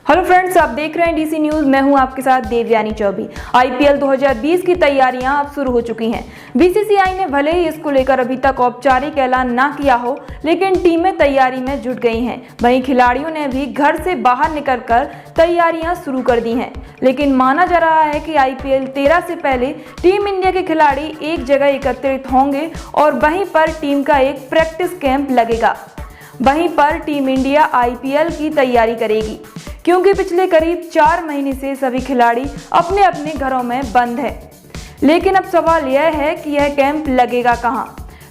Hello friends, आप देख रहे हैं डीसी न्यूज। मैं हूं आपके साथ देवयानी चौबे। आईपीएल 2020 की तैयारियां अब शुरू हो चुकी हैं। बीसीसीआई ने भले ही इसको लेकर अभी तक औपचारिक ऐलान ना किया हो, लेकिन टीमें तैयारी में जुट गई हैं। वहीं खिलाड़ियों ने भी घर से बाहर निकलकर तैयारियां शुरू कर दी हैं। लेकिन माना जा रहा है कि आईपीएल 13 से पहले टीम इंडिया के खिलाड़ी एक जगह एकत्रित होंगे और वहीं पर टीम का एक प्रैक्टिस कैंप लगेगा। वहीं पर टीम इंडिया आईपीएल की तैयारी करेगी, क्योंकि पिछले करीब 4 महीने से सभी खिलाड़ी अपने अपने घरों में बंद है। लेकिन अब सवाल यह है कि यह कैंप लगेगा कहां।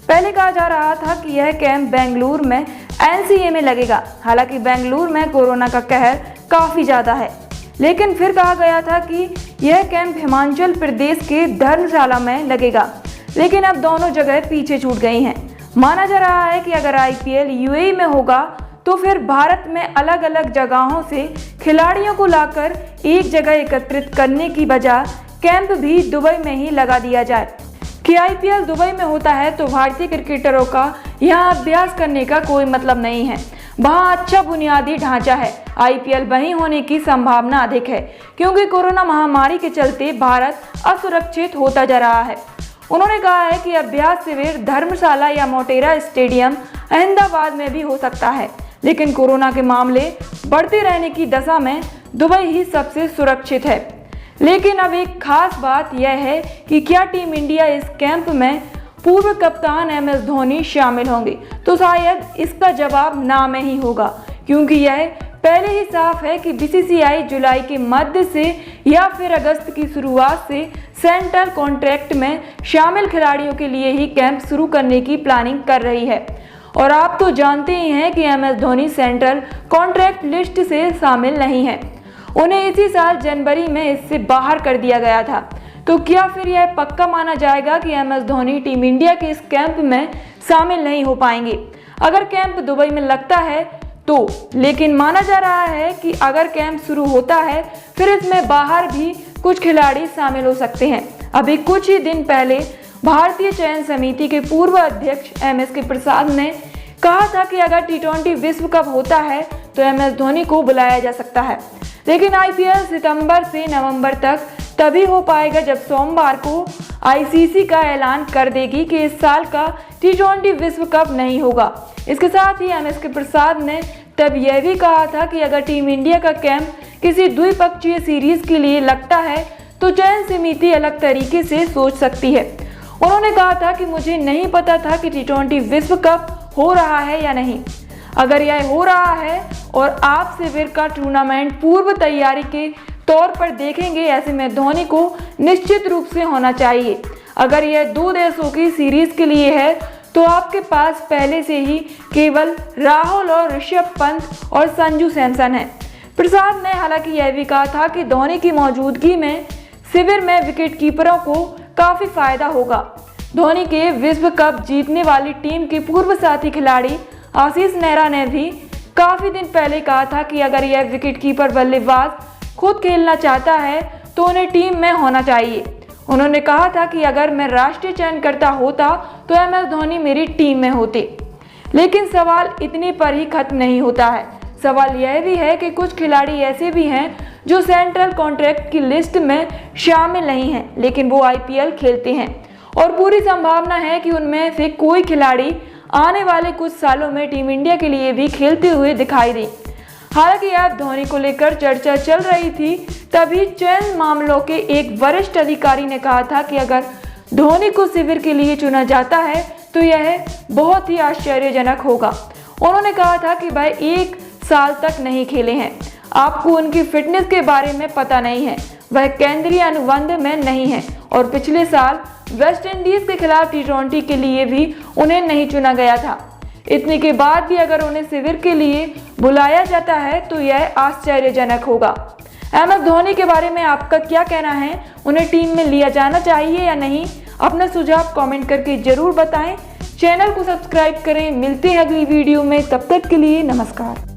पहले कहा जा रहा था कि यह कैंप बेंगलुरु में एनसीए में लगेगा। हालांकि बेंगलुरु में कोरोना का कहर काफ़ी ज़्यादा है। लेकिन फिर कहा गया था कि यह कैंप हिमाचल प्रदेश के धर्मशाला में लगेगा। लेकिन अब दोनों जगह पीछे छूट गई हैं। माना जा रहा है कि अगर आईपीएल यूएई में होगा तो फिर भारत में अलग अलग जगहों से खिलाड़ियों को लाकर एक जगह एकत्रित करने की बजाय कैंप भी दुबई में ही लगा दिया जाए। कि आईपीएल दुबई में होता है तो भारतीय क्रिकेटरों का यहाँ अभ्यास करने का कोई मतलब नहीं है। वहाँ अच्छा बुनियादी ढांचा है। आईपीएल वहीं होने की संभावना अधिक है, क्योंकि कोरोना महामारी के चलते भारत असुरक्षित होता जा रहा है। उन्होंने कहा है कि अभ्यास शिविर धर्मशाला या मोटेरा स्टेडियम अहमदाबाद में भी हो सकता है, लेकिन कोरोना के मामले बढ़ते रहने की दशा में दुबई ही सबसे सुरक्षित है। लेकिन अब एक खास बात यह है कि क्या टीम इंडिया इस कैंप में पूर्व कप्तान MS धोनी शामिल होंगे, तो शायद इसका जवाब ना में ही होगा, क्योंकि यह पहले ही साफ है कि बीसीसीआई जुलाई के मध्य से या फिर अगस्त की शुरुआत से सेंट्रल कॉन्ट्रैक्ट में शामिल खिलाड़ियों के लिए ही कैंप शुरू करने की प्लानिंग कर रही है। और आप तो जानते ही हैं कि MS Dhoni central contract list से शामिल नहीं है। उन्हें इसी साल जनवरी में इससे बाहर कर दिया गया था। तो क्या फिर यह पक्का माना जाएगा कि MS धोनी टीम इंडिया के इस कैंप में शामिल नहीं हो पाएंगे अगर कैंप दुबई में लगता है तो? लेकिन माना जा रहा है कि अगर कैंप शुरू होता है फिर इसमें बाहर भी कुछ खिलाड़ी शामिल हो सकते हैं। अभी कुछ ही दिन पहले भारतीय चयन समिति के पूर्व अध्यक्ष MSK प्रसाद ने कहा था कि अगर T20 विश्व कप होता है तो MS धोनी को बुलाया जा सकता है। लेकिन आईपीएल सितंबर से नवंबर तक तभी हो पाएगा जब सोमवार को ICC का ऐलान कर देगी कि इस साल का T20 विश्व कप नहीं होगा। इसके साथ ही MSK प्रसाद ने तब यह भी कहा था कि अगर टीम इंडिया का कैंप किसी द्विपक्षीय सीरीज के लिए लगता है तो चयन समिति अलग तरीके से सोच सकती है। उन्होंने कहा था कि मुझे नहीं पता था कि T20 विश्व कप हो रहा है या नहीं। अगर यह हो रहा है और आप शिविर का टूर्नामेंट पूर्व तैयारी के तौर पर देखेंगे, ऐसे में धोनी को निश्चित रूप से होना चाहिए। अगर यह 2 देशों की सीरीज के लिए है तो आपके पास पहले से ही केवल राहुल और ऋषभ पंत और संजू सैमसन है। प्रसाद ने हालांकि यह भी कहा था कि धोनी की मौजूदगी में शिविर में विकेटकीपरों को काफ़ी फायदा होगा। धोनी के विश्व कप जीतने वाली टीम के पूर्व साथी खिलाड़ी आशीष नेहरा ने भी काफ़ी दिन पहले कहा था कि अगर यह विकेटकीपर बल्लेबाज खुद खेलना चाहता है तो उन्हें टीम में होना चाहिए। उन्होंने कहा था कि अगर मैं राष्ट्रीय चयनकर्ता होता तो MS धोनी मेरी टीम में होते। लेकिन सवाल इतने पर ही खत्म नहीं होता है। सवाल यह भी है कि कुछ खिलाड़ी ऐसे भी हैं जो सेंट्रल कॉन्ट्रैक्ट की लिस्ट में शामिल नहीं हैं, लेकिन वो आईपीएल खेलते हैं और पूरी संभावना है कि उनमें से कोई खिलाड़ी आने वाले कुछ सालों में टीम इंडिया के लिए भी खेलते हुए दिखाई दे। हालांकि अब धोनी को लेकर चर्चा चल रही थी, तभी चयन मामलों के एक वरिष्ठ अधिकारी ने कहा था कि अगर धोनी को शिविर के लिए चुना जाता है तो यह बहुत ही आश्चर्यजनक होगा। उन्होंने कहा था कि वह 1 साल तक नहीं खेले हैं। आपको उनकी फिटनेस के बारे में पता नहीं है, वह केंद्रीय अनुबंध में नहीं है और पिछले साल वेस्ट इंडीज के खिलाफ T20 के लिए भी उन्हें नहीं चुना गया था। इतने के बाद भी अगर उन्हें शिविर के लिए बुलाया जाता है तो यह आश्चर्यजनक होगा। MS धोनी के बारे में आपका क्या कहना है? उन्हें टीम में लिया जाना चाहिए या नहीं? अपना सुझाव कमेंट करके जरूर बताएं। चैनल को सब्सक्राइब करें। मिलते हैं अगली वीडियो में, तब तक के लिए नमस्कार।